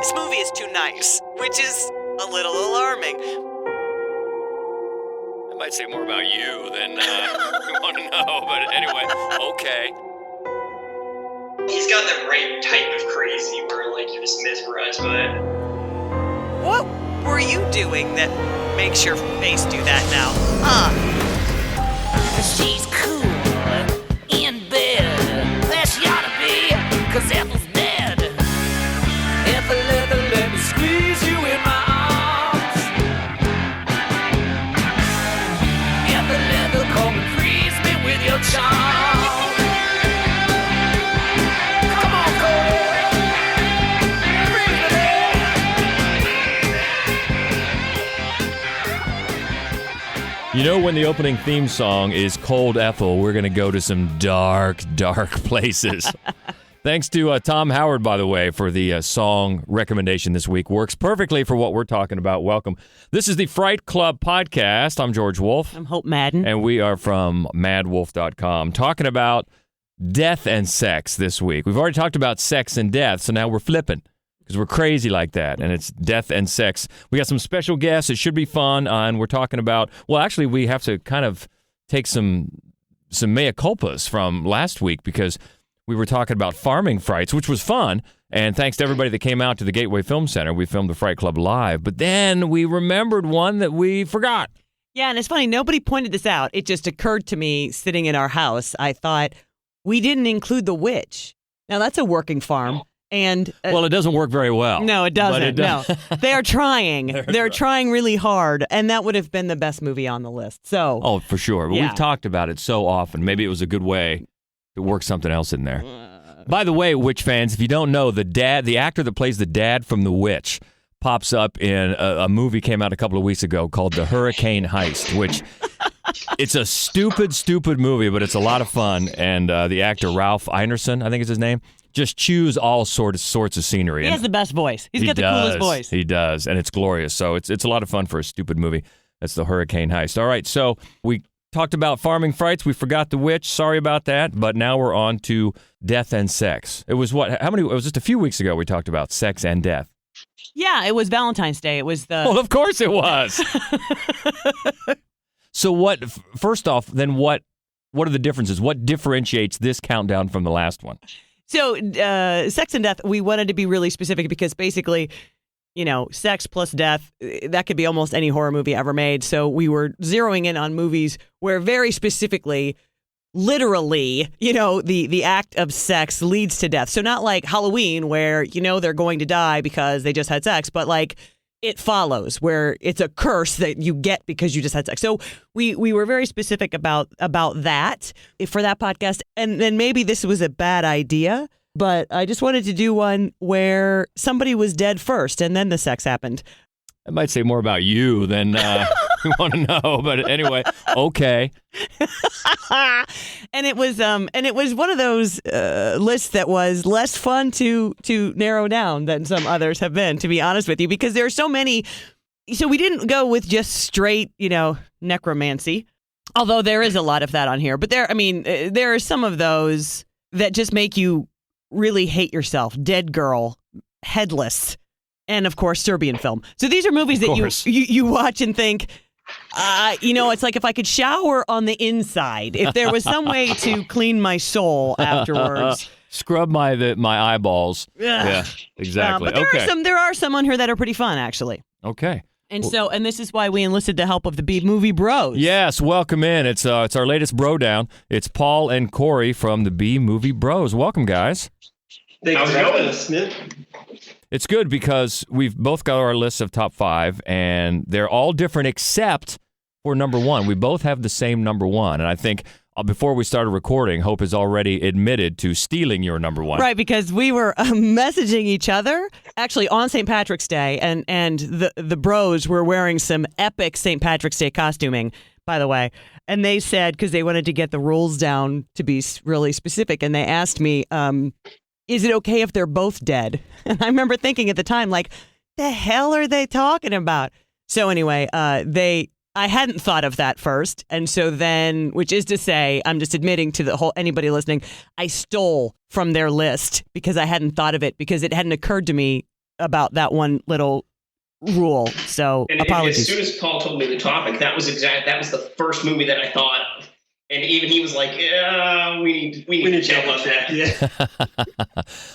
This movie is too nice, which is a little alarming. That might say more about you than we want to know, but anyway, okay. He's got the right type of crazy where, like, you're just mesmerized by it. What were you doing that makes your face do that now? She's cool in bed. There she ought to be, 'cause Ethel's dead. Ethel, let me squeeze you in my arms. Ethel, come and freeze me with your charm. Come on, Cody. Freeze me. You know, when the opening theme song is Cold Ethel, we're going to go to some dark, dark places. Thanks to Tom Howard, by the way, for the song recommendation this week. Works perfectly for what we're talking about. Welcome. This is the Fright Club podcast. I'm George Wolf. I'm Hope Madden. And we are from madwolf.com talking about death and sex this week. We've already talked about sex and death, so now we're flipping because we're crazy like that, and it's death and sex. We got some special guests. It should be fun, and we're talking about, well, actually, we have to kind of take some mea culpas from last week because we were talking about farming frights, which was fun, and thanks to everybody that came out to the Gateway Film Center. We filmed the Fright Club live, but then we remembered one that we forgot. Yeah, and it's funny, nobody pointed this out. It just occurred to me sitting in our house. I thought, we didn't include the witch. Now, that's a working farm. And well, it doesn't work very well. No, it doesn't. No, they are trying. They're trying really hard, and that would have been the best movie on the list. So, oh, for sure. But yeah. We've talked about it so often. Maybe it was a good way to work something else in there. By the way, Witch fans, if you don't know, the actor that plays the dad from The Witch pops up in a movie came out a couple of weeks ago called The Hurricane Heist, which it's a stupid movie, but it's a lot of fun. And the actor Ralph Ineson, I think is his name, just chews all sorts of scenery. He has the best voice. He's got the coolest voice. He does, and it's glorious. So it's a lot of fun for a stupid movie. That's The Hurricane Heist. All right, so we talked about farming frights. We forgot the witch. Sorry about that. But now we're on to death and sex. It was it was just a few weeks ago we talked about sex and death. Yeah, it was Valentine's Day. It was the... Well, of course it was. So first off, then what are the differences? What differentiates this countdown from the last one? So sex and death, we wanted to be really specific because basically, you know, sex plus death, that could be almost any horror movie ever made. So we were zeroing in on movies where very specifically, literally, you know, the act of sex leads to death. So not like Halloween where, you know, they're going to die because they just had sex, but like It Follows where it's a curse that you get because you just had sex. So we were very specific about that for that podcast. And then maybe this was a bad idea, but I just wanted to do one where somebody was dead first and then the sex happened. That might say more about you than we want to know, but anyway, okay. And it was one of those lists that was less fun to narrow down than some others have been, to be honest with you, because there are so many. So we didn't go with just straight, you know, necromancy, although there is a lot of that on here. But there are some of those that just make you really hate yourself. Dead Girl, Headless. And, of course, Serbian Film. So these are movies that you watch and think, you know, it's like if I could shower on the inside, if there was some way to clean my soul afterwards. Scrub my eyeballs. Yeah, exactly. But there are some on here that are pretty fun, actually. Okay. And and this is why we enlisted the help of the B-Movie Bros. Yes, welcome in. It's our latest bro down. It's Paul and Corey from the B-Movie Bros. Welcome, guys. Thanks for having us, Smith. It's good because we've both got our lists of top 5, and they're all different except for number 1. We both have the same number 1, and I think before we started recording, Hope has already admitted to stealing your number 1. Right, because we were messaging each other, actually on St. Patrick's Day, and the bros were wearing some epic St. Patrick's Day costuming, by the way, and they said, because they wanted to get the rules down to be really specific, and they asked me, is it okay if they're both dead? And I remember thinking at the time, like, the hell are they talking about? So anyway, I hadn't thought of that first. And so then, which is to say, I'm just admitting to anybody listening, I stole from their list because I hadn't thought of it, because it hadn't occurred to me about that one little rule. So And apologies. as soon as Paul told me the topic, that was the first movie that I thought of. And even he was like, "Yeah, we need to chill on that." Yeah.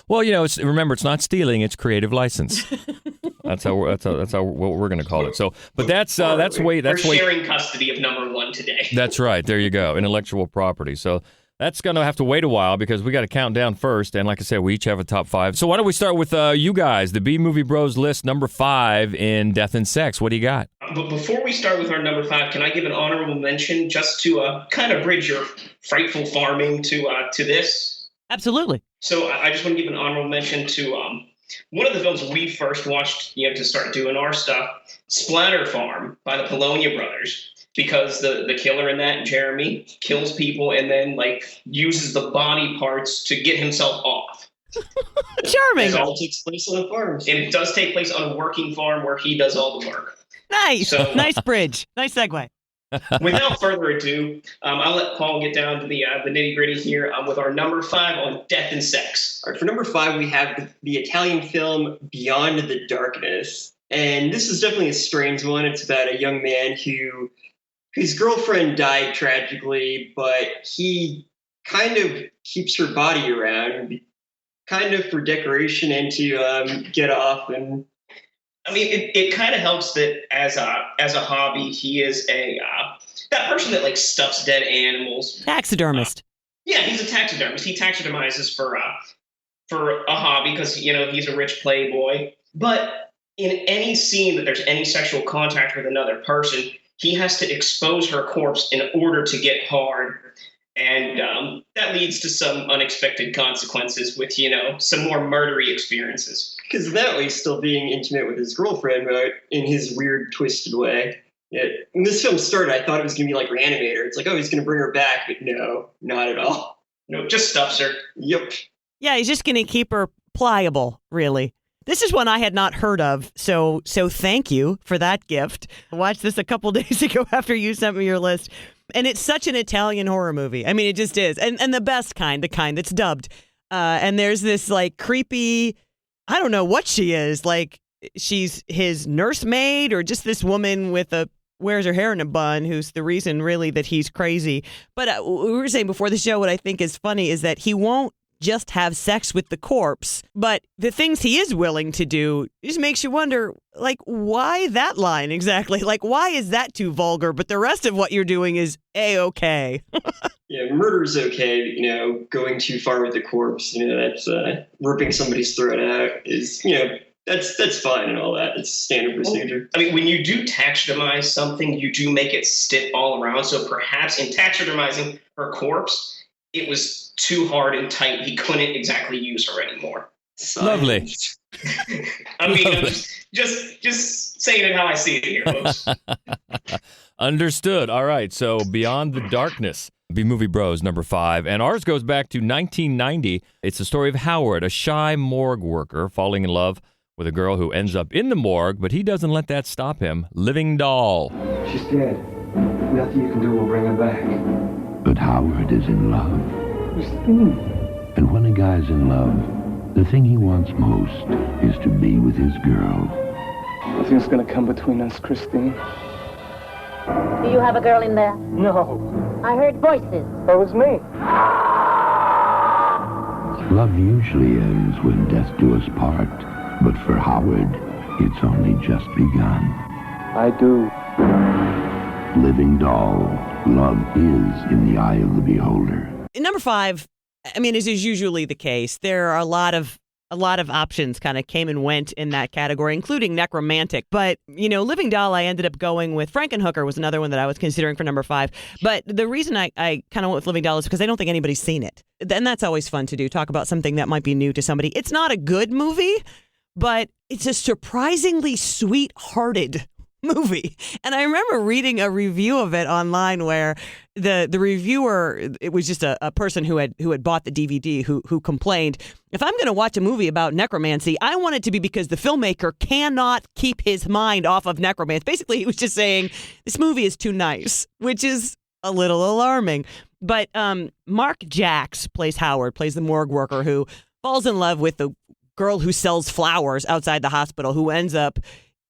Well, remember, it's not stealing; it's creative license. That's how what we're going to call it. So, but We're sharing custody of number one today. That's right. There you go. Intellectual property. So that's going to have to wait a while because we got to count down first. And like I said, we each have a top 5. So why don't we start with you guys, the B Movie Bros list, number 5 in Death and Sex. What do you got? But before we start with our number 5, can I give an honorable mention just to kind of bridge your frightful farming to this? Absolutely. So I just want to give an honorable mention to one of the films we first watched, to start doing our stuff, Splatter Farm by the Polonia brothers. Because the killer in that, Jeremy, kills people and then uses the body parts to get himself off. Charming. It all takes place on a farm. And it does take place on a working farm where he does all the work. Nice. So- Nice bridge. Nice segue. Without further ado, I'll let Paul get down to the nitty gritty here with our number 5 on Death and Sex. All right, for number 5, we have the Italian film Beyond the Darkness. And this is definitely a strange one. It's about a young man whose girlfriend died tragically, but he kind of keeps her body around, kind of for decoration and to get off. And I mean, it kind of helps that as a hobby, he is that person that stuffs dead animals. Taxidermist. Yeah, he's a taxidermist. He taxidermizes for a hobby because he's a rich playboy. But in any scene that there's any sexual contact with another person, he has to expose her corpse in order to get hard. And that leads to some unexpected consequences with, some more murdery experiences. because that way he's still being intimate with his girlfriend, but in his weird, twisted way. When this film started, I thought it was going to be like Reanimator. It's like, oh, he's going to bring her back, but no, not at all. No, just stuffs her. Yep. Yeah, he's just going to keep her pliable, really. This is one I had not heard of, so thank you for that gift. I watched this a couple days ago after you sent me your list, and it's such an Italian horror movie. I mean, it just is, and the best kind, the kind that's dubbed. And there's this creepy, I don't know what she is, she's his nursemaid or just this woman wears her hair in a bun, who's the reason really that he's crazy. But we were saying before the show, what I think is funny is that he won't just have sex with the corpse, but the things he is willing to do just makes you wonder, why that line exactly? Why is that too vulgar, but the rest of what you're doing is A-okay? Yeah, murder's okay, going too far with the corpse, that's ripping somebody's throat out is, that's fine and all that. It's standard procedure. I mean, when you do taxidermize something, you do make it stiff all around. So perhaps in taxidermizing her corpse, it was too hard and tight. He couldn't exactly use her anymore. Lovely. I mean, Lovely. I'm just saying it how I see it here, folks. Understood. All right. So Beyond the Darkness, B-Movie Bros, number 5. And ours goes back to 1990. It's the story of Howard, a shy morgue worker falling in love with a girl who ends up in the morgue, but he doesn't let that stop him. Living doll. She's dead. Nothing you can do will bring her back. But Howard is in love. Christine. And when a guy's in love, the thing he wants most is to be with his girl. Nothing's gonna come between us, Christine. Do you have a girl in there? No. I heard voices. That was me. Love usually ends when death do us part. But for Howard, it's only just begun. I do. Living doll, love is in the eye of the beholder. Number 5, I mean, as is usually the case, there are a lot of options kind of came and went in that category, including necromantic. But, Living Doll, I ended up going with Frankenhooker was another one that I was considering for number 5. But the reason I kind of went with Living Doll is because I don't think anybody's seen it. And that's always fun to do, talk about something that might be new to somebody. It's not a good movie, but it's a surprisingly sweet-hearted movie. And I remember reading a review of it online where the reviewer, it was just a person who had bought the DVD who complained, if I'm going to watch a movie about necromancy, I want it to be because the filmmaker cannot keep his mind off of necromancy. Basically, he was just saying this movie is too nice, which is a little alarming. But Mark Jacks plays Howard, plays the morgue worker who falls in love with the girl who sells flowers outside the hospital who ends up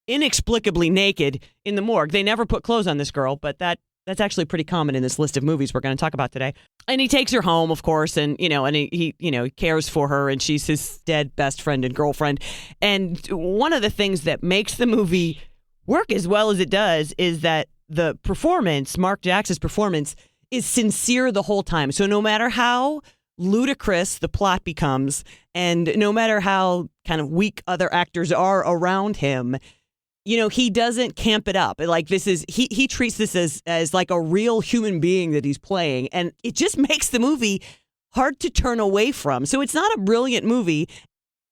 inexplicably naked in the morgue. They never put clothes on this girl, but that's actually pretty common in this list of movies we're going to talk about today. And he takes her home, of course, and he cares for her, and she's his dead best friend and girlfriend. And one of the things that makes the movie work as well as it does is that the performance, Mark Jackson's performance, is sincere the whole time. So no matter how ludicrous the plot becomes, and no matter how kind of weak other actors are around him, he doesn't camp it up. Like, this is, he treats this as like a real human being that he's playing. And it just makes the movie hard to turn away from. So it's not a brilliant movie,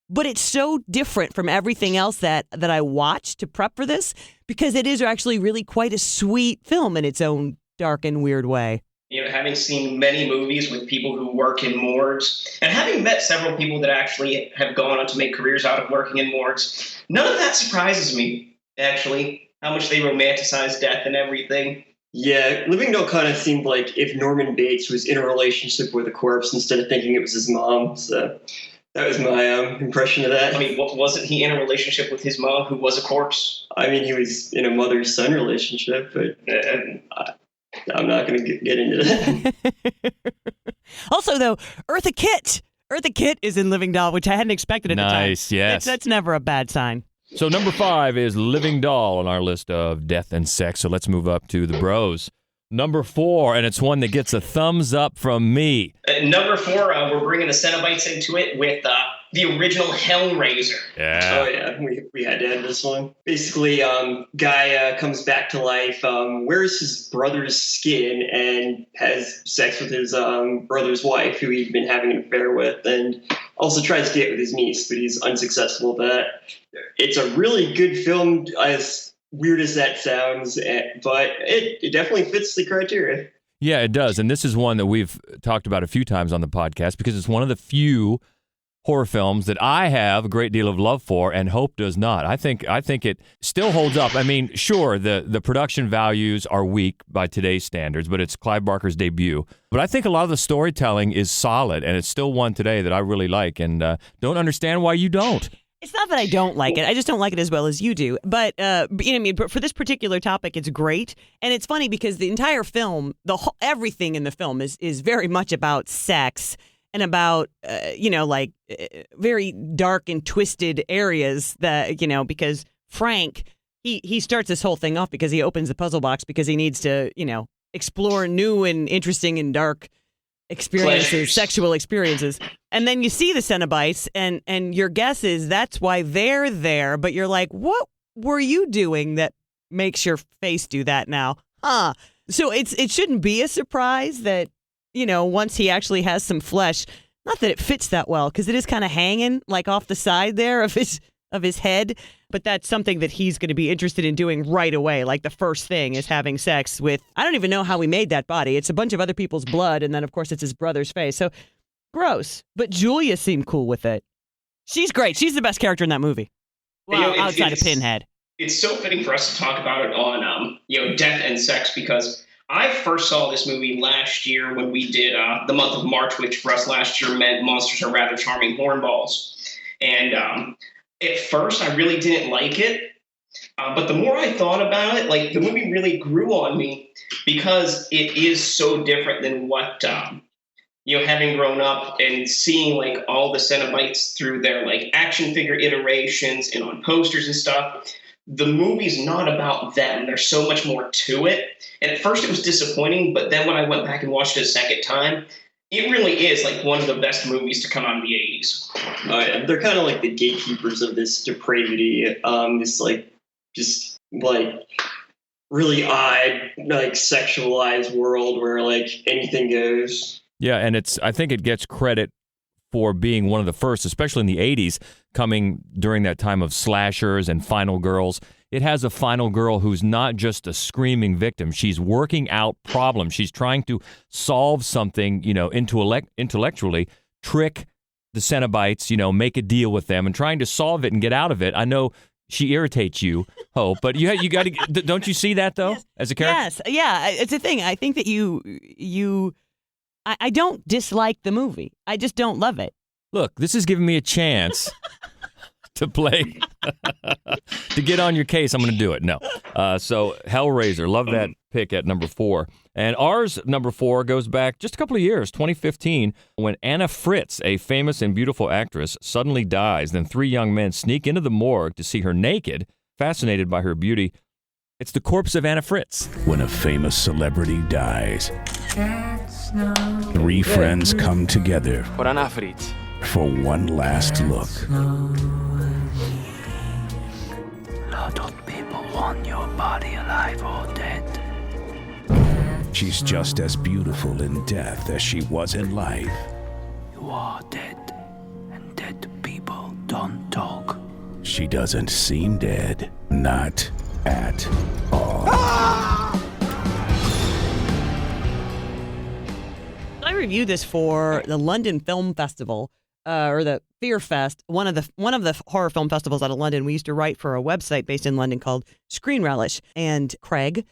but it's so different from everything else that I watched to prep for this, because it is actually really quite a sweet film in its own dark and weird way. Having seen many movies with people who work in morgues, and having met several people that actually have gone on to make careers out of working in morgues, none of that surprises me. Actually, how much they romanticize death and everything. Yeah, Living Doll kind of seemed like if Norman Bates was in a relationship with a corpse instead of thinking it was his mom. So that was my impression of that. I mean, wasn't he in a relationship with his mom who was a corpse? I mean, he was in a mother-son relationship, but I'm not going to get into that. Also, though, Eartha Kitt is in Living Doll, which I hadn't expected at the time. Nice, yes. That's never a bad sign. So number 5 is Living Doll on our list of death and sex. So let's move up to the bros. Number 4, and it's one that gets a thumbs up from me. Number 4, we're bringing the Cenobites into it with the original Hellraiser. Yeah. Oh, yeah. We had to have this one. Basically, guy comes back to life, wears his brother's skin, and has sex with his brother's wife, who he'd been having an affair with, and also tries to get with his niece, but he's unsuccessful at that. It's a really good film, as weird as that sounds, but it definitely fits the criteria. Yeah, it does. And this is one that we've talked about a few times on the podcast because it's one of the few horror films that I have a great deal of love for and Hope does not. I think it still holds up. I mean, sure, the production values are weak by today's standards, but it's Clive Barker's debut. But I think a lot of the storytelling is solid, and it's still one today that I really like, and don't understand why you don't. It's not that I don't like it. I just don't like it as well as you do. But but for this particular topic, it's great. And it's funny because the entire film, everything in the film is very much about sex and about, very dark and twisted areas that, because Frank, he starts this whole thing off because he opens the puzzle box because he needs to, explore new and interesting and dark experiences, sexual experiences. And then you see the Cenobites, and your guess is that's why they're there. But you're like, what were you doing that makes your face do that now? So it shouldn't be a surprise that, once he actually has some flesh, not that it fits that well, because it is kind of hanging like off the side there of his head. But that's something that he's going to be interested in doing right away. Like the first thing is having sex with, I don't even know how he made that body. It's a bunch of other people's blood. And then, of course, it's his brother's face. So gross. But Julia seemed cool with it. She's great. She's the best character in that movie. Well, outside of Pinhead. It's so fitting for us to talk about it on, death and sex, because I first saw this movie last year when we did the month of March, which for us last year meant Monsters Are Rather Charming Hornballs. And at first, I really didn't like it. But the more I thought about it, the movie really grew on me because it is so different than what, having grown up and seeing, all the Cenobites through their, action figure iterations and on posters and stuff. The movie's not about them. There's so much more to it. And at first, it was disappointing. But then when I went back and watched it a second time, it really is one of the best movies to come out of the 80s. They're kind of like the gatekeepers of this depravity, this really odd, sexualized world where anything goes. Yeah, and I think it gets credit for being one of the first, especially in the 80s, coming during that time of slashers and final girls. It has a final girl who's not just a screaming victim. She's working out problems. She's trying to solve something, intellectually, trick the Cenobites, make a deal with them and trying to solve it and get out of it. I know she irritates you, Hope, but you got to. Don't you see that though, yes. As a character? Yes, yeah, it's a thing. I think that I don't dislike the movie. I just don't love it. look, this is giving me a chance to play, to get on your case. I'm going to do it. No. So Hellraiser, love that pick at number 4. And ours, number 4, goes back just a couple of years, 2015, when Anna Fritz, a famous and beautiful actress, suddenly dies. Then 3 young men sneak into the morgue to see her naked, fascinated by her beauty. It's the corpse of Anna Fritz. When a famous celebrity dies, 3 friends come together For Anna Fritz. for one last look. Lot of people want your body alive or dead. She's just as beautiful in death as she was in life. You are dead, and dead people don't talk. She doesn't seem dead. Not at all. I reviewed this for the London Film Festival, or the Fear Fest, one of the horror film festivals out of London. We used to write for a website based in London called Screen Relish, and Craig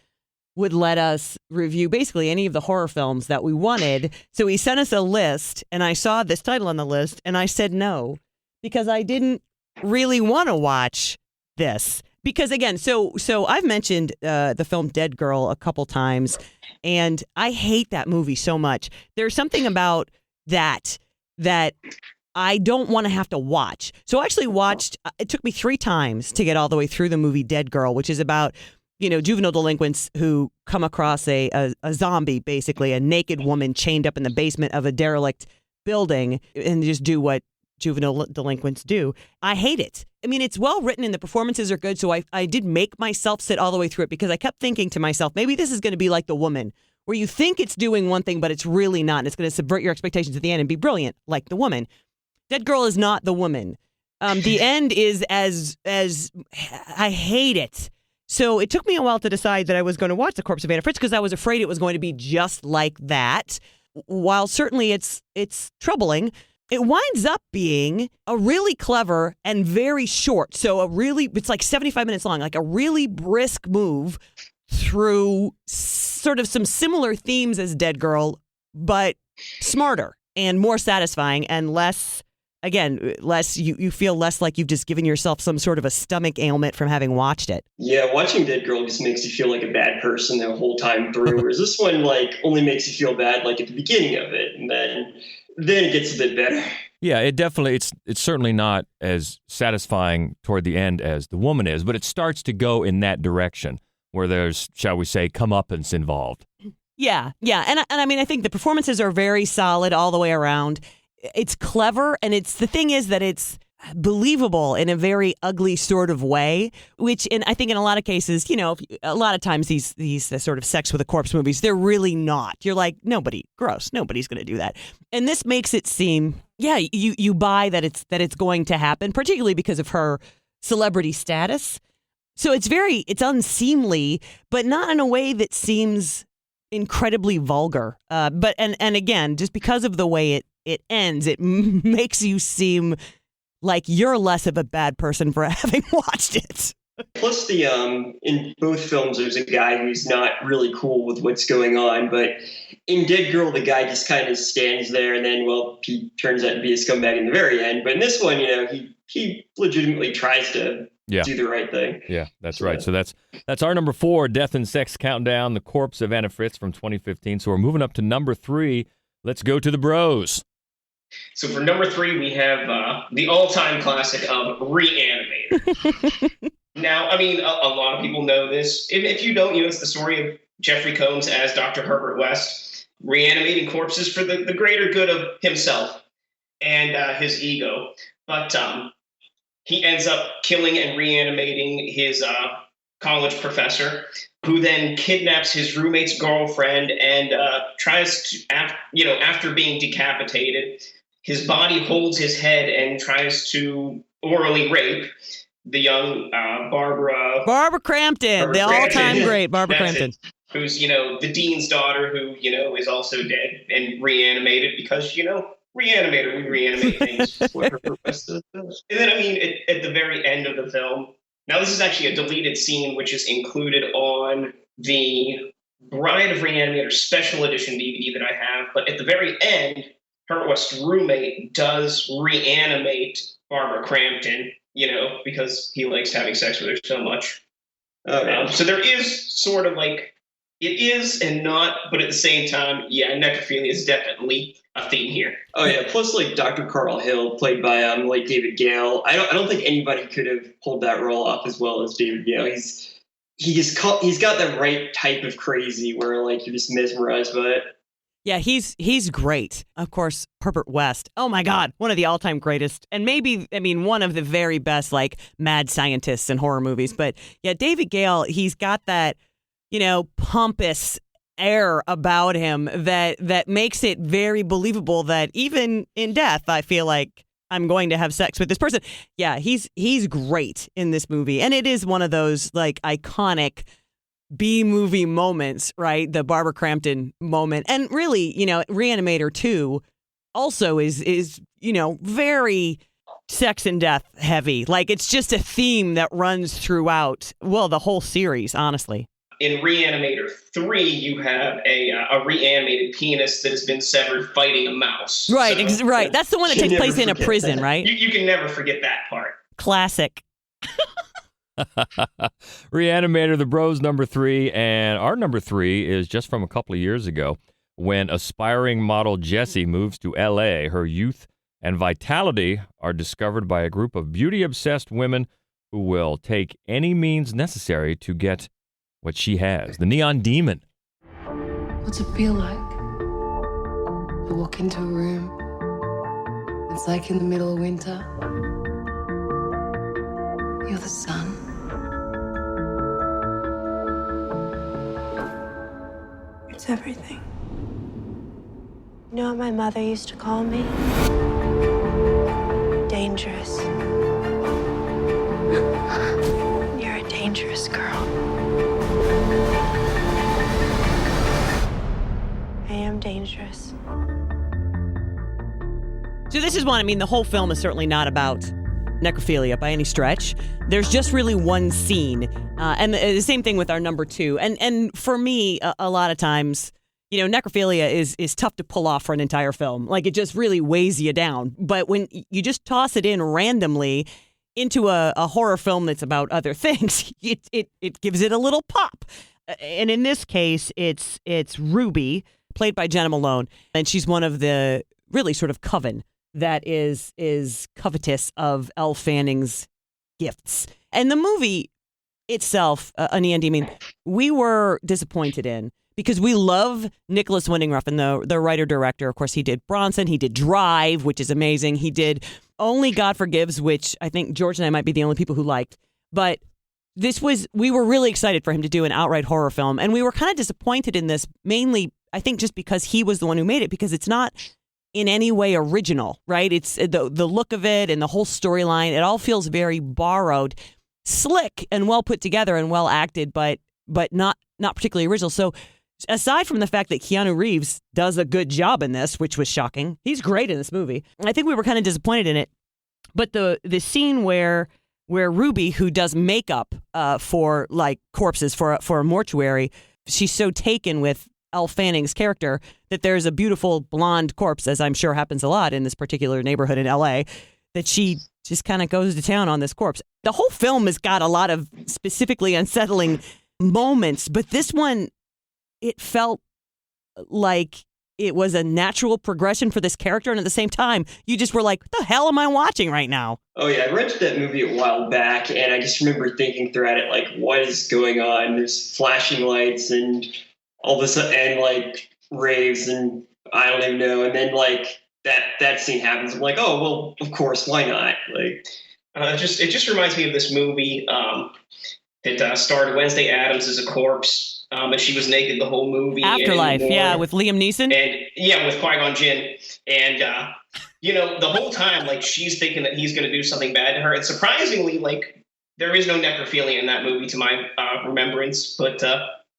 would let us review basically any of the horror films that we wanted. So he sent us a list, and I saw this title on the list, and I said no, because I didn't really want to watch this. Because again, so I've mentioned the film Dead Girl a couple times, and I hate that movie so much. There's something about that I don't want to have to watch. So I actually watched, it took me 3 times to get all the way through the movie Dead Girl, which is about, juvenile delinquents who come across a zombie, basically, a naked woman chained up in the basement of a derelict building, and just do what juvenile delinquents do. I hate it. I mean, it's well written and the performances are good, so I did make myself sit all the way through it, because I kept thinking to myself, maybe this is going to be like The Woman, where you think it's doing one thing, but it's really not, and it's going to subvert your expectations at the end and be brilliant, like The Woman. Dead Girl is not The Woman. The end is as I hate it. So it took me a while to decide that I was going to watch The Corpse of Anna Fritz, because I was afraid it was going to be just like that. While certainly it's troubling, it winds up being a really clever and very short. So it's like 75 minutes long, like a really brisk move through sort of some similar themes as Dead Girl, but smarter and more satisfying and less. Again, you feel less like you've just given yourself some sort of a stomach ailment from having watched it. Yeah, watching Dead Girl just makes you feel like a bad person the whole time through, whereas this one only makes you feel bad at the beginning of it, and then it gets a bit better. Yeah, it's certainly not as satisfying toward the end as The Woman is, but it starts to go in that direction where there's, shall we say, comeuppance involved. Yeah, and I mean, I think the performances are very solid all the way around. It's clever, and the thing is that it's believable in a very ugly sort of way, which I think in a lot of cases, a lot of times these sort of sex with a corpse movies, they're really not. You're like, gross, nobody's going to do that. And this makes it seem, you buy that it's going to happen, particularly because of her celebrity status. So it's unseemly, but not in a way that seems incredibly vulgar. But again, just because of the way it ends, it makes you seem like you're less of a bad person for having watched it. Plus, in both films, there's a guy who's not really cool with what's going on, but in Dead Girl, the guy just kind of stands there, and then, he turns out to be a scumbag in the very end. But in this one, he legitimately tries to do the right thing. Yeah, that's right. So that's our number 4, Death and Sex Countdown, The Corpse of Anna Fritz from 2015. So we're moving up to number 3. Let's go to the bros. So for number 3, we have the all-time classic of Reanimated. Now, I mean, a lot of people know this. If you don't, it's the story of Jeffrey Combs as Dr. Herbert West, reanimating corpses for the greater good of himself and his ego. But he ends up killing and reanimating his college professor, who then kidnaps his roommate's girlfriend and tries to, after being decapitated, his body holds his head and tries to orally rape the young Barbara Crampton, the all-time great Barbara Crampton, who's the dean's daughter, who is also dead and reanimated because Reanimator, we reanimate things. And then at the very end of the film, now this is actually a deleted scene which is included on the Bride of Reanimator special edition DVD that I have, but at the very end, Herbert West's roommate does reanimate Barbara Crampton, because he likes having sex with her so much. So there is sort of like, it is and not, but at the same time, yeah, necrophilia is definitely a theme here. Oh yeah, plus like Dr. Carl Hill, played by like David Gale. I don't think anybody could have pulled that role off as well as David Gale. He's got the right type of crazy where like you're just mesmerized by it. Yeah, he's great. Of course, Herbert West. Oh my God, one of the all-time greatest, and maybe, one of the very best like mad scientists in horror movies. But yeah, David Gale, he's got that, pompous air about him that makes it very believable that even in death, I feel like I'm going to have sex with this person. Yeah, he's great in this movie, and it is one of those like iconic B-movie moments, right? The Barbara Crampton moment. And really, Reanimator 2 also is very sex and death heavy. Like, it's just a theme that runs throughout, the whole series, honestly. In Reanimator 3, you have a reanimated penis that has been severed fighting a mouse. Right, So, right. That's the one that takes place in a prison, right? You can never forget that part. Classic. Reanimator, the Bros number 3, and our number 3 is just from a couple of years ago when aspiring model Jessie moves to L.A. Her youth and vitality are discovered by a group of beauty-obsessed women who will take any means necessary to get what she has, the Neon Demon. What's it feel like to walk into a room? It's like in the middle of winter. You're the sun. It's everything. You know what my mother used to call me? Dangerous. You're a dangerous girl. I am dangerous. So this is one, the whole film is certainly not about necrophilia by any stretch. There's just really one scene. And the same thing with our number 2. And for me, a lot of times, necrophilia is tough to pull off for an entire film. Like, it just really weighs you down. But when you just toss it in randomly into a horror film that's about other things, it gives it a little pop. And in this case, it's Ruby, played by Jenna Malone. And she's one of the really sort of coven that is covetous of Elle Fanning's gifts. And the movie itself, A Neon Demon, we were disappointed in because we love Nicholas Winding Refn, the writer-director. Of course, he did Bronson. He did Drive, which is amazing. He did God Forgives, which I think George and I might be the only people who liked. But we were really excited for him to do an outright horror film. And we were kind of disappointed in this, mainly, I think, just because he was the one who made it, because it's not in any way original, right? It's the look of it and the whole storyline. It all feels very borrowed, slick and well put together and well acted, but not particularly original. So aside from the fact that Keanu Reeves does a good job in this, which was shocking, he's great in this movie. I think we were kind of disappointed in it. But the scene where Ruby, who does makeup for like corpses for a mortuary, she's so taken with Elle Fanning's character that there's a beautiful blonde corpse, as I'm sure happens a lot in this particular neighborhood in LA, that she just kind of goes to town on this corpse. The whole film has got a lot of specifically unsettling moments, but this one, it felt like it was a natural progression for this character, and at the same time, you just were like, what the hell am I watching right now? Oh yeah, I rented that movie a while back, and I just remember thinking throughout it, like, what is going on? There's flashing lights and all this, and like raves, and I don't even know. And then like that scene happens. I'm like, oh well, of course, why not? Like, it just reminds me of this movie that starred Wednesday Addams as a corpse, and she was naked the whole movie. Afterlife, yeah, with Liam Neeson, and yeah, with Qui-Gon Jinn, and the whole time, like, she's thinking that he's going to do something bad to her, and surprisingly, like, there is no necrophilia in that movie to my remembrance, but.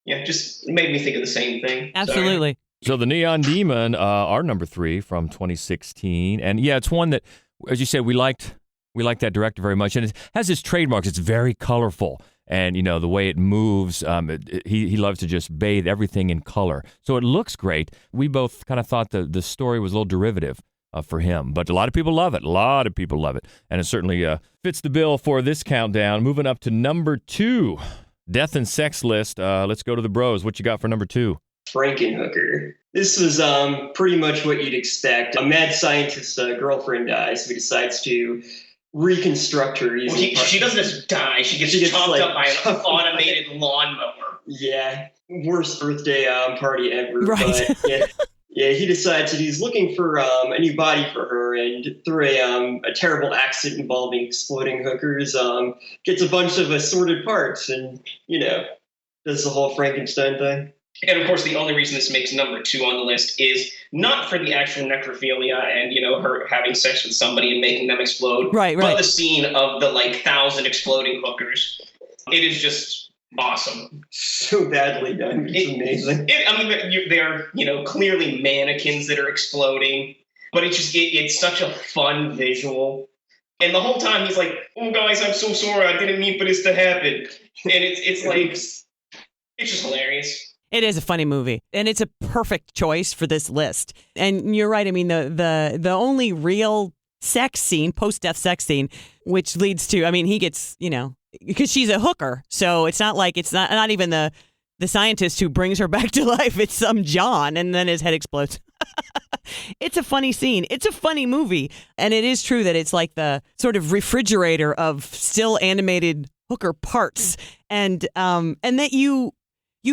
Yeah, just made me think of the same thing. Absolutely. Sorry. So the Neon Demon, our number 3 from 2016, and yeah, it's one that, as you said, we liked that director very much, and it has its trademarks. It's very colorful. And, the way it moves, he loves to just bathe everything in color. So it looks great. We both kind of thought the story was a little derivative for him. But a lot of people love it. And it certainly fits the bill for this countdown. Moving up to number 2, Death and Sex list. Let's go to the bros. What you got for number 2? Frankenhooker. This was pretty much what you'd expect. A mad scientist's girlfriend dies, so he decides to reconstruct her. She doesn't just die. She gets chopped up by an automated lawnmower. Yeah, worst birthday party ever. Right. But yeah, he decides that he's looking for a new body for her, and through a terrible accident involving exploding hookers, gets a bunch of assorted parts, and does the whole Frankenstein thing. And of course, the only reason this makes number 2 on the list is not for the actual necrophilia and, her having sex with somebody and making them explode. Right. But the scene of the 1,000 exploding hookers. It is just awesome. So badly done. It's amazing. They are, clearly mannequins that are exploding. But it's such a fun visual. And the whole time he's like, "Oh, guys, I'm so sorry. I didn't mean for this to happen." And it's just hilarious. It is a funny movie, and it's a perfect choice for this list. And you're right. I mean, the only real sex scene, post-death sex scene, which leads to, he gets, because she's a hooker, so it's not even the scientist who brings her back to life. It's some John, and then his head explodes. It's a funny scene. It's a funny movie, and it is true that it's like the sort of refrigerator of still animated hooker parts, and that you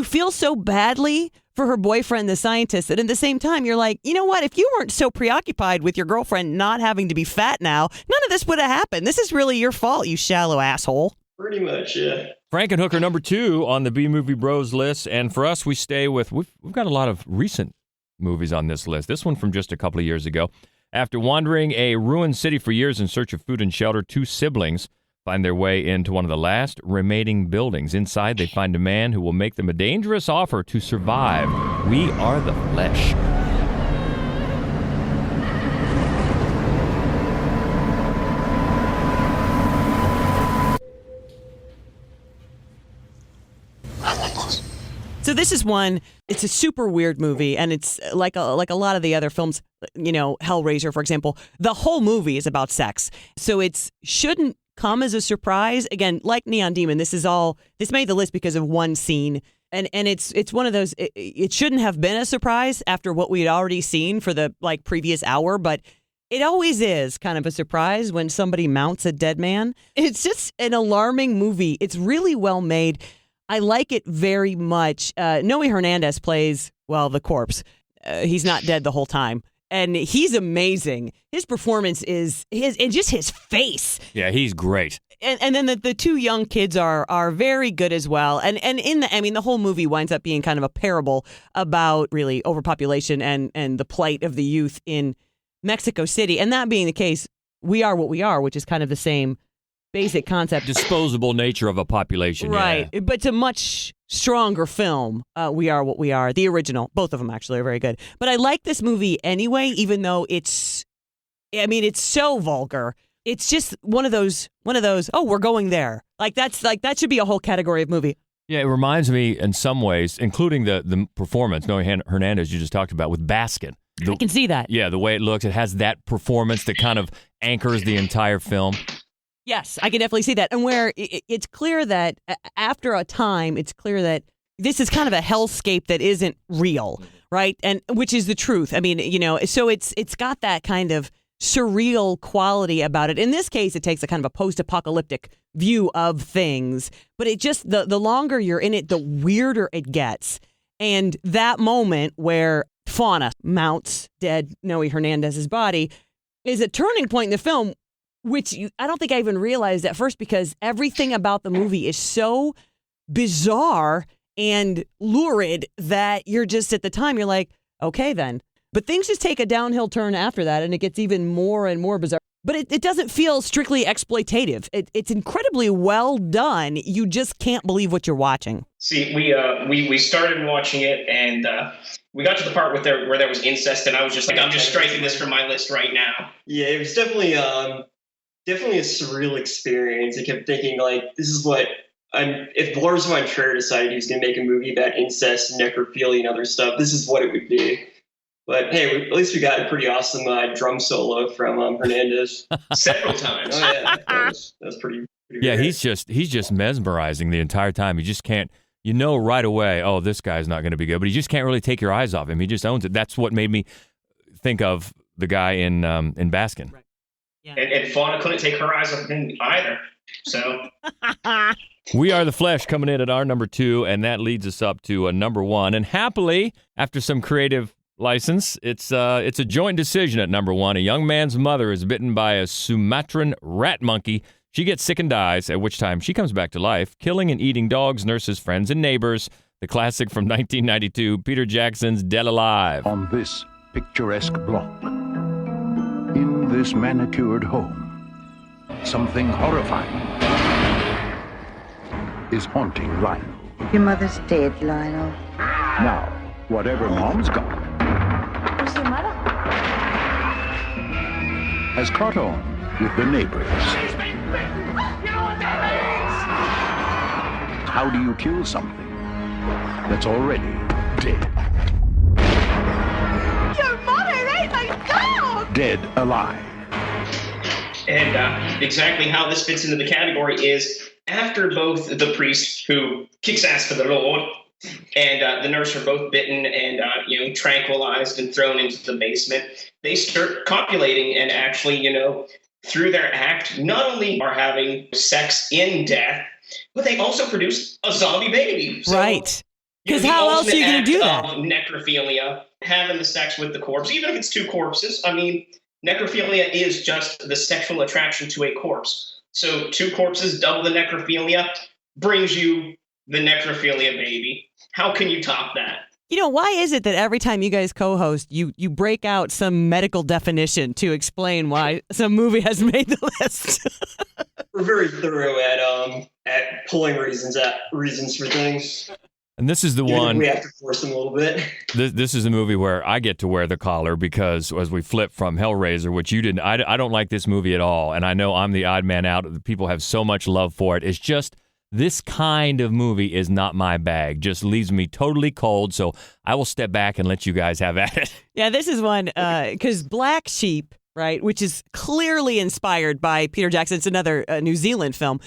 feel so badly for her boyfriend, the scientist, that at the same time, you're like, you know what? If you weren't so preoccupied with your girlfriend not having to be fat now, none of this would have happened. This is really your fault, you shallow asshole. Pretty much, yeah. Frankenhooker number 2 on the B-Movie Bros list. And for us, we stay with, we've got a lot of recent movies on this list. This one from just a couple of years ago. After wandering a ruined city for years in search of food and shelter, 2 siblings find their way into one of the last remaining buildings. Inside, they find a man who will make them a dangerous offer to survive. We are the flesh. So this is one, it's a super weird movie, and it's like a lot of the other films, Hellraiser, for example. The whole movie is about sex. So it shouldn't come as a surprise. Again, like Neon Demon, this made the list because of one scene. And it's one of those, it shouldn't have been a surprise after what we had already seen for the previous hour, but it always is kind of a surprise when somebody mounts a dead man. It's just an alarming movie. It's really well made. I like it very much. Noe Hernandez plays, the corpse. He's not dead the whole time. And he's amazing. His performance is and just his face. Yeah, he's great. And then the 2 young kids are very good as well. And the whole movie winds up being kind of a parable about really overpopulation and the plight of the youth in Mexico City. And that being the case, we are what we are, which is kind of the same basic concept. Disposable nature of a population. Right. Yeah. But it's a much stronger film. We Are What We Are. The original. Both of them actually are very good. But I like this movie anyway, even though it's so vulgar. It's just one of those, oh, we're going there. That should be a whole category of movie. Yeah, it reminds me in some ways, including the performance, Noe Hernandez you just talked about, with Baskin. I can see that. Yeah, the way it looks, it has that performance that kind of anchors the entire film. Yes, I can definitely see that. And where it's clear that after a time, it's clear that this is kind of a hellscape that isn't real, right? And which is the truth. So it's got that kind of surreal quality about it. In this case, it takes a kind of a post-apocalyptic view of things, but it just, the longer you're in it, the weirder it gets. And that moment where Fauna mounts dead Noe Hernandez's body is a turning point in the film, which I don't think I even realized at first, because everything about the movie is so bizarre and lurid that you're just, at the time, you're like, okay, then. But things just take a downhill turn after that, and it gets even more and more bizarre. But it doesn't feel strictly exploitative. It's incredibly well done. You just can't believe what you're watching. See, we started watching it, and we got to the part where there was incest, and I was just like, I'm just striking this from my list right now. Yeah, it was definitely a surreal experience. I kept thinking, this is what if Lars von Trier decided he was going to make a movie about incest, necrophilia, and other stuff, this is what it would be. But hey, at least we got a pretty awesome drum solo from Hernandez several times. Oh yeah, that was pretty Yeah, rare. he's just mesmerizing the entire time. You just can't, right away, oh, this guy's not going to be good, but you just can't really take your eyes off him. He just owns it. That's what made me think of the guy in Baskin. Right. Yeah. And Fauna couldn't take her eyes off him either. So We Are the Flesh coming in at our number 2, and that leads us up to number 1. And happily, after some creative license, it's a joint decision at number 1. A young man's mother is bitten by a Sumatran rat monkey. She gets sick and dies, at which time she comes back to life, killing and eating dogs, nurses, friends, and neighbors. The classic from 1992, Peter Jackson's Dead Alive. On this picturesque block, in this manicured home, something horrifying is haunting Lionel. Your mother's dead, Lionel. Now, whatever Mom's got Who's your mother? has caught on with the neighbors. How do you kill something that's already dead? Your mother ate my dog! Dead alive. And exactly how this fits into the category is after both the priest, who kicks ass for the Lord, and the nurse are both bitten and tranquilized and thrown into the basement, they start copulating and actually, through their act, not only are having sex in death, but they also produce a zombie baby. So, Right. Because how else are you going to do that? Necrophilia, having the sex with the corpse, even if it's two corpses. I mean, necrophilia is just the sexual attraction to a corpse. So 2 corpses, double the necrophilia, brings you the necrophilia baby. How can you top that? Why is it that every time you guys co-host, you break out some medical definition to explain why some movie has made the list? We're very thorough at pulling reasons for things. And this is the Even if one. we have to force them a little bit. This is a movie where I get to wear the collar because as we flip from Hellraiser, which you didn't, I don't like this movie at all. And I know I'm the odd man out. People have so much love for it. It's just this kind of movie is not my bag. Just leaves me totally cold. So I will step back and let you guys have at it. Yeah, this is one because Black Sheep, right, which is clearly inspired by Peter Jackson. It's another New Zealand film.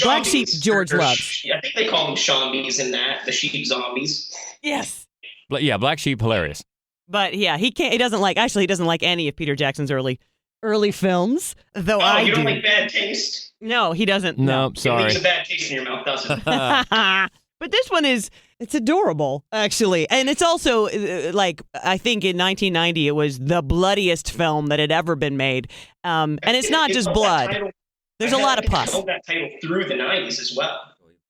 Black Sheep, George loves. I think they call them shombies in that, the sheep zombies. Yes. Yeah, Black Sheep, hilarious. But yeah, he doesn't like any of Peter Jackson's early films, though I you don't do. like Bad Taste? No, he doesn't. No, sorry. It leaves a bad taste in your mouth, doesn't it? But this one it's adorable, actually. And it's also, I think in 1990, it was the bloodiest film that had ever been made. And it's not just blood. There's a lot of pus. I held that title through the 90s as well.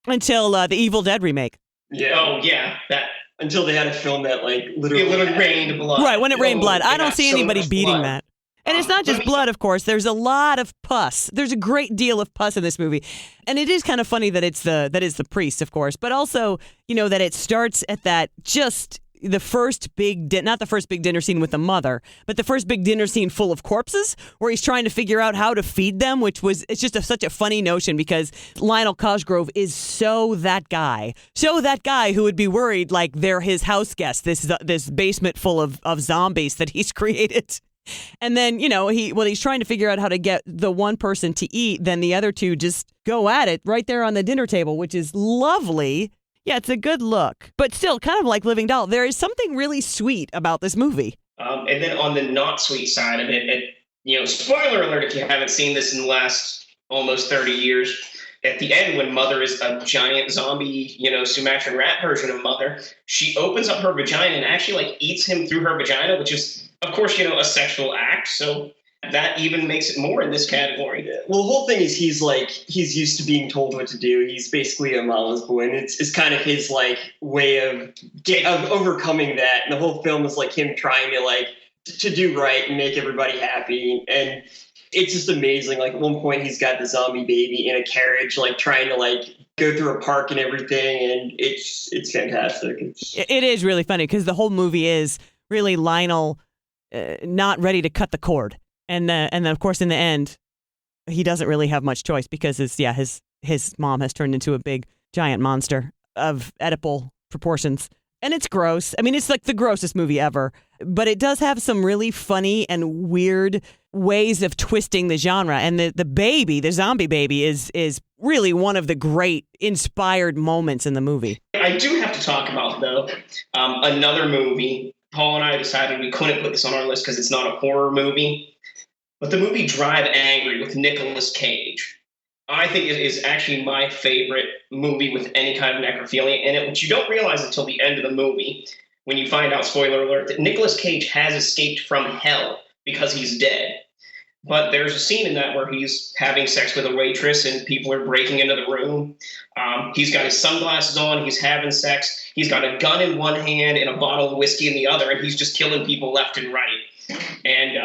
Until the Evil Dead remake. Yeah. Oh, yeah. That Until they had a film that, literally rained blood. Right, when it rained blood. I don't got see so anybody much beating blood. that. And it's not just blood, of course. There's a lot of pus. There's a great deal of pus in this movie. And it is kind of funny that it's the priest, of course, but also, that it starts at that just the first big, not the first big dinner scene with the mother, but the first big dinner scene full of corpses where he's trying to figure out how to feed them, it's just such a funny notion because Lionel Cosgrove is so that guy who would be worried like they're his house guests, this basement full of zombies that he's created. And then, he's trying to figure out how to get the one person to eat, then the other two just go at it right there on the dinner table, which is lovely. Yeah, it's a good look, but still kind of like Living Doll. There is something really sweet about this movie. And then on the not sweet side of it, spoiler alert if you haven't seen this in the last almost 30 years, at the end when Mother is a giant zombie, Sumatran rat version of Mother, she opens up her vagina and actually eats him through her vagina, which is, of course, a sexual act. So that even makes it more in this category. Well, the whole thing is he's used to being told what to do. He's basically a mama's boy, and it's kind of his way of overcoming that. And the whole film is him trying to do right and make everybody happy. And it's just amazing. At one point, he's got the zombie baby in a carriage, trying to go through a park and everything, and it's fantastic. It is really funny because the whole movie is really Lionel not ready to cut the cord. And then, of course, in the end, he doesn't really have much choice because his mom has turned into a big giant monster of Oedipal proportions. And it's gross. I mean, it's like the grossest movie ever. But it does have some really funny and weird ways of twisting the genre. And the baby, the zombie baby, is really one of the great inspired moments in the movie. I do have to talk about, though, another movie. Paul and I decided we couldn't put this on our list because it's not a horror movie. But the movie Drive Angry with Nicolas Cage. I think it is actually my favorite movie with any kind of necrophilia in it, which you don't realize until the end of the movie when you find out, spoiler alert, that Nicolas Cage has escaped from hell because he's dead. But there's a scene in that where he's having sex with a waitress and people are breaking into the room. He's got his sunglasses on, he's having sex, he's got a gun in one hand and a bottle of whiskey in the other, and he's just killing people left and right. And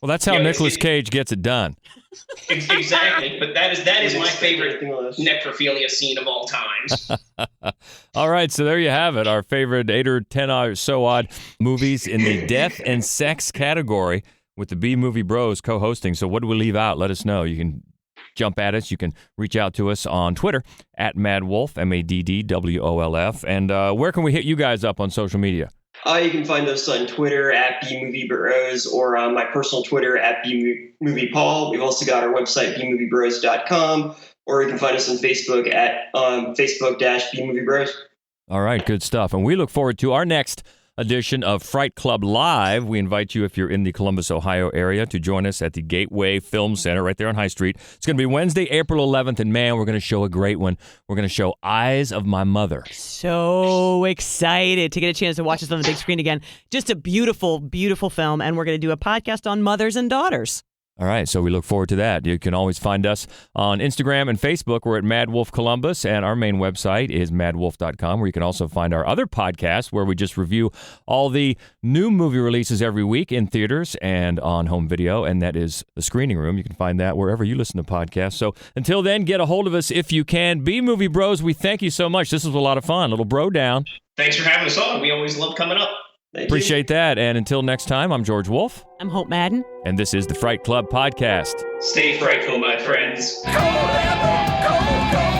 well, that's how Nicolas Cage gets it done. Exactly, but that is my favorite necrophilia scene of all times. All right, so there you have it, our favorite 8 or 10 or so odd movies in the death and sex category with the B-Movie Bros co-hosting. So what do we leave out? Let us know. You can jump at us. You can reach out to us on Twitter at MaddWolf, MaddWolf. And where can we hit you guys up on social media? You can find us on Twitter at bmoviebros or on my personal Twitter at bmoviepaul. We've also got our website, bmoviebros.com, or you can find us on Facebook at Facebook-bmoviebros. All right, good stuff. And we look forward to our next edition of Fright Club Live. We invite you, if you're in the Columbus, Ohio area, to join us at the Gateway Film Center right there on High Street. It's going to be Wednesday, April 11th, and man, we're going to show a great one. We're going to show Eyes of My Mother. So excited to get a chance to watch this on the big screen again. Just a beautiful, beautiful film, and we're going to do a podcast on mothers and daughters. All right, so we look forward to that. You can always find us on Instagram and Facebook. We're at Mad Wolf Columbus, and our main website is maddwolf.com, where you can also find our other podcasts where we just review all the new movie releases every week in theaters and on home video, and that is The Screening Room. You can find that wherever you listen to podcasts. So until then, get a hold of us if you can. B-Movie Bros, we thank you so much. This was a lot of fun. Little bro down. Thanks for having us on. We always love coming up. Appreciate that. And until next time, I'm George Wolf. I'm Hope Madden. And this is the Fright Club Podcast. Stay frightful, my friends. Go,